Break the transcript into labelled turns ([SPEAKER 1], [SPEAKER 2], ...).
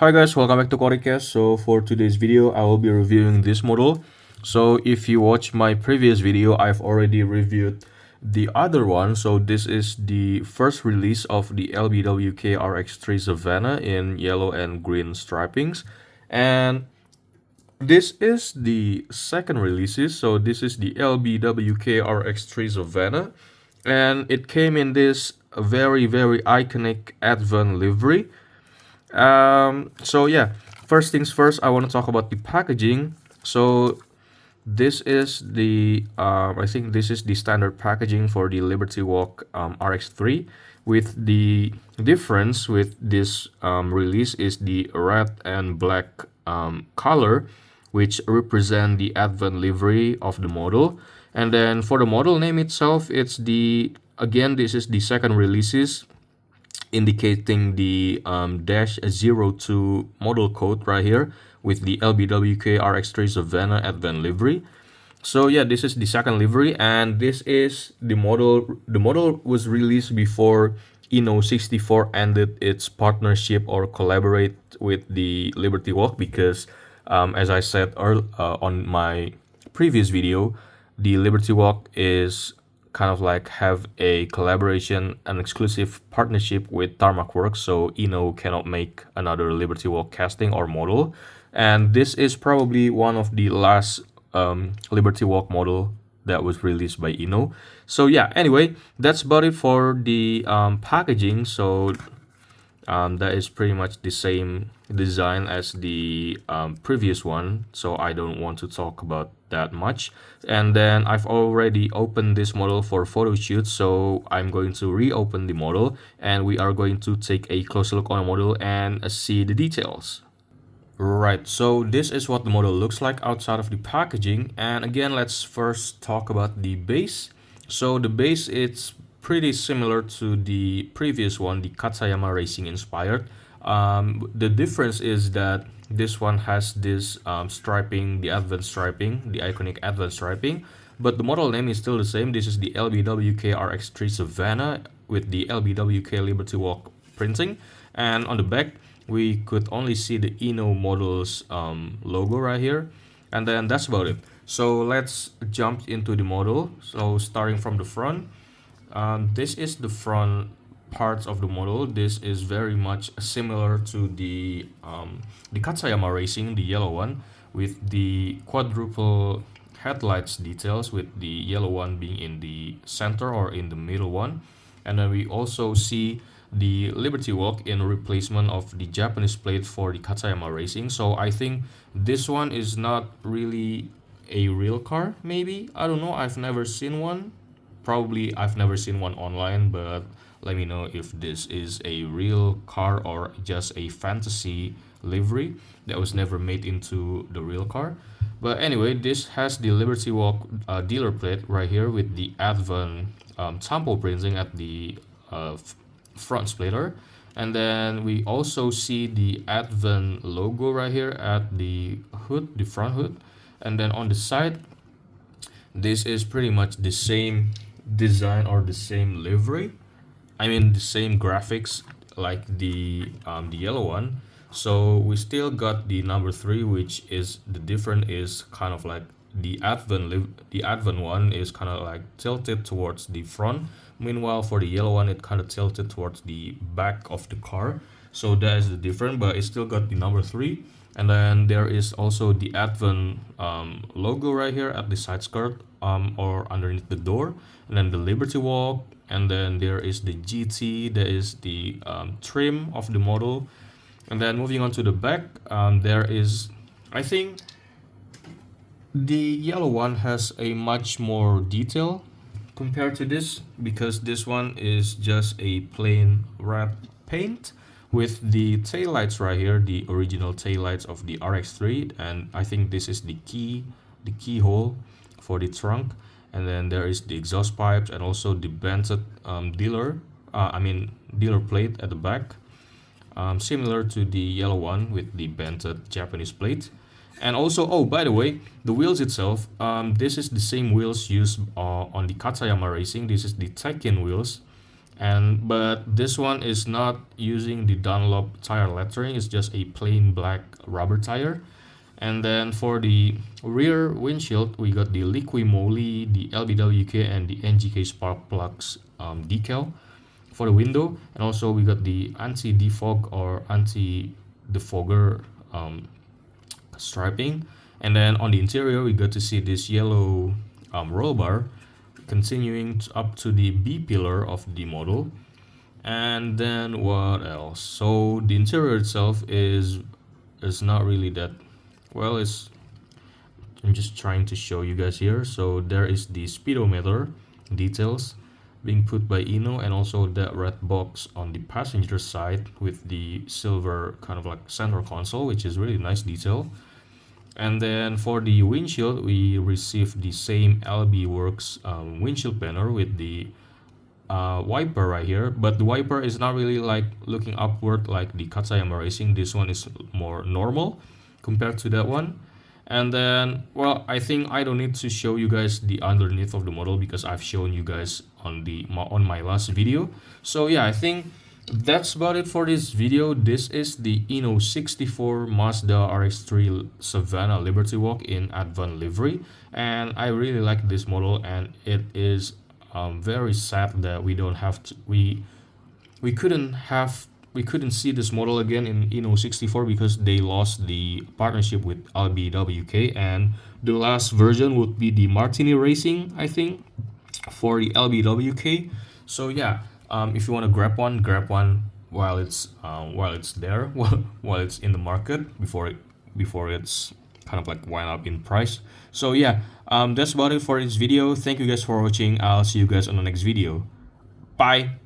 [SPEAKER 1] Hi guys, welcome back to Codicast. So for today's video, I will be reviewing this model. So if you watch my previous video, I've already reviewed the other one. So this is the first release of the LBWK RX-3 Savanna in yellow and green stripings. And this is the second releases. So this is the LBWK RX-3 Savanna. And it came in this very iconic Advan livery. So yeah, first things first, I want to talk about the packaging. So this is the I think this is the standard packaging for the Liberty Walk RX-3, with the difference with this release is the red and black color, which represent the Advan livery of the model. And then for the model name itself, it's the, again, this is the second releases, indicating the -02 model code right here with the LBWK RX-3 Savanna Advan livery. So yeah, this is the second livery, and this is the model. The model was released before INNO64 ended its partnership or collaborate with the Liberty Walk, because as I said on my previous video, the Liberty Walk is kind of like have a collaboration, an exclusive partnership with Tarmac Works, so INNO cannot make another Liberty Walk casting or model. And this is probably one of the last Liberty Walk model that was released by INNO. So yeah, anyway, that's about it for the packaging. So that is pretty much the same design as the previous one, so I don't want to talk about that much. And then I've already opened this model for photo shoot, so I'm going to reopen the model and we are going to take a closer look on the model and see the details. Right, so this is what the model looks like outside of the packaging. And again, let's first talk about the base. So the base, it's pretty similar to the previous one, the Katsayama Racing inspired. The difference is that this one has this striping, the Advan striping, the iconic Advan striping, but the model name is still the same. This is the LBWK RX-3 Savanna with the LBWK Liberty Walk printing, and on the back we could only see the INNO model's logo right here, and then that's about it. So let's jump into the model. So starting from the front, this is the front parts of the model. This is very much similar to the Katsayama Racing, the yellow one, with the quadruple headlights details, with the yellow one being in the center or in the middle one. And then we also see the Liberty Walk in replacement of the Japanese plate for the Katsayama Racing. So I think this one is not really a real car, maybe, I don't know, I've never seen one. Probably I've never seen one online, but let me know if this is a real car or just a fantasy livery that was never made into the real car. But anyway, this has the Liberty Walk dealer plate right here with the Advan sample printing at the front splitter. And then we also see the Advan logo right here at the hood, the front hood. And then on the side, this is pretty much the same design or the same livery. I mean the same graphics like the yellow one. So we still got the number 3, which is the different is kind of like the Advan one is kind of like tilted towards the front. Meanwhile, for the yellow one, it kind of tilted towards the back of the car. So that is the difference, but it still got the number 3. And then there is also the Advan logo right here at the side skirt or underneath the door. And then the Liberty Walk. And then there is the GT, there is the trim of the model. And then moving on to the back, there is, I think, the yellow one has a much more detail compared to this, because this one is just a plain red paint with the taillights right here, the original taillights of the RX-3, and I think this is the keyhole for the trunk. And then there is the exhaust pipes and also the bented dealer plate at the back, similar to the yellow one with the bented Japanese plate. And also, oh, by the way, the wheels itself, this is the same wheels used on the Katsayama Racing. This is the Tekken wheels. But this one is not using the Dunlop tire lettering, it's just a plain black rubber tire. And then for the rear windshield, we got the Liqui Moly, the LBWK, and the NGK spark plugs decal for the window. And also we got the anti-defog or anti-defogger striping. And then on the interior, we got to see this yellow roll bar continuing up to the B pillar of the model. And then what else? So the interior itself is not really that well. I'm just trying to show you guys here. So there is the speedometer details being put by INNO, and also that red box on the passenger side with the silver kind of like center console, which is really nice detail. And then for the windshield, we received the same LB Works windshield banner with the wiper right here, but the wiper is not really like looking upward like the Katsuyama Racing. This one is more normal compared to that one. And then, well, I think I don't need to show you guys the underneath of the model because I've shown you guys on my last video. So yeah, I think that's about it for this video. This is the INNO64 Mazda RX-3 Savanna Liberty Walk in Advan livery, and I really like this model. And it is very sad that we don't have to we couldn't see this model again in INNO64 because they lost the partnership with LBWK, and the last version would be the Martini Racing, I think, for the LBWK. So yeah, if you want to grab one while it's there, while it's in the market before it's kind of like wind up in price. So yeah, that's about it for this video. Thank you guys for watching. I'll see you guys on the next video. Bye.